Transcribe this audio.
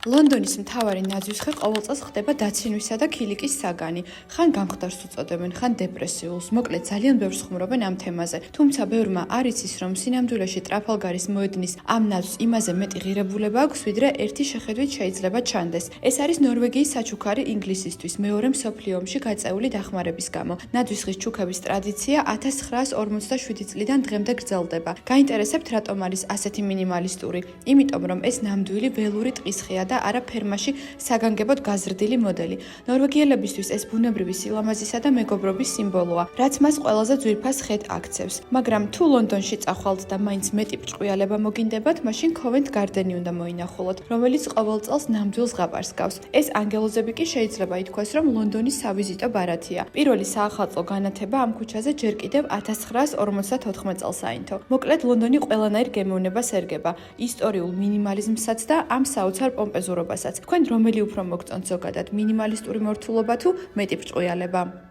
ლონდონის მთავარი ნაძვისხე ყოველ წელს ხდება დაცინვისა და ქილიკის საგანი. ხან გამხდარს უწოდებენ, ხან დეპრესიულს. მოკლედ ძალიან ბევრს ხუმრობენ ამ თემაზე. თუმცა ბევრმა არ იცის, რომ სინამდვილეში ტრაფალგარის მოედნის ამ ნაძვს იმაზე მეტი ღირებულება აქვს, ვიდრე ერთი შეხედვით შეიძლება ჩანდეს. ეს არის ნორვეგიის საჩუქარი ინგლისისთვის მეორე მსოფლიო ომში გაწეული დახმარების გამო. ნაძვისხის ჩუქების ტრადიცია 1947 წლიდან დღემდე გრძელდება. გაინტერესებთ, რატომ არის ასეთი მინიმალისტური? იმიტომ, რომ ეს ნამდვილი ველური ტყისხეა და არა ფერმაში საგანგებოდ გაზრდილი მოდელი. ნორვეგიელებისთვის ეს ბუნებრივი სილამაზისა და მეგობრობის სიმბოლოა, რაც მას ყველაზე ძვირფას ხედ აქცევს. მაგრამ თუ ლონდონში წახვალთ და მაინც მეტი ბრჭყვიალება მოგინდებათ, მაშინ Covent Garden-ი უნდა მოინახულოთ, რომელიც ყოველ წელს ნამდვილ ზღაპარს გავს. ეს ანგელოზები კი შეიძლება ითქვას, რომ ლონდონის სავიზიტო ბარათია. პირველი საახალწლო განათება ამ ქუჩაზე ჯერ კიდევ 1954 წელს აინთო. მოკლედ ლონდონი ყველანაირ გემოვნებას ერგება, ისტორიულ მინიმალიზმსაც და ამ საოცარ პომპეზურობასაც. თქვენ რომელი უფრო მოგწონთ ზოგადად, მინიმალისტური მორთულობა თუ მეტი ბრჭყვიალება?